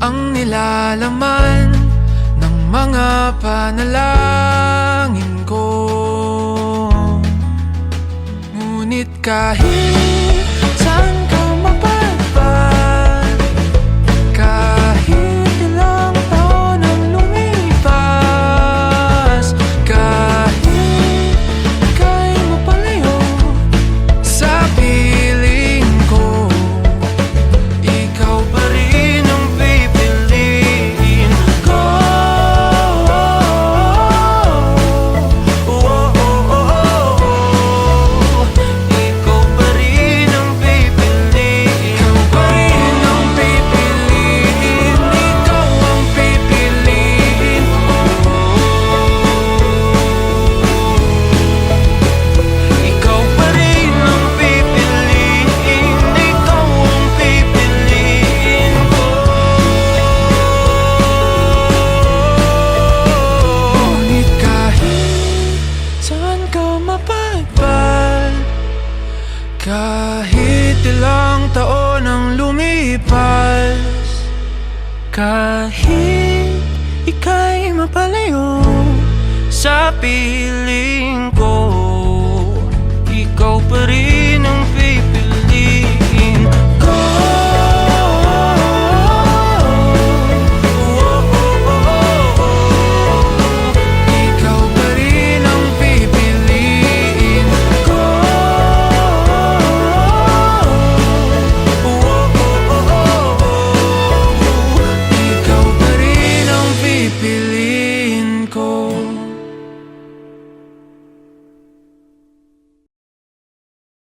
ang nilalaman ng mga panalangin ko. Ngunit kahit saan ka mapadpad, kahit ilang taon ang lumipas, kahit ika'y mapalayo sa piling ko, ikaw pa rin ang pipiliin ko. Ikaw pa rin ang pipiliin. Ikaw pa rin ang pipiliin. Ikaw ang pipiliin. Ikaw pa rin ang pipiliin. Ikaw ang pipiliin ko. Ngunit kahit saan ka mapadpad, kahit ilang taon ang lumipas, kahit ika'y mapalayo sa piling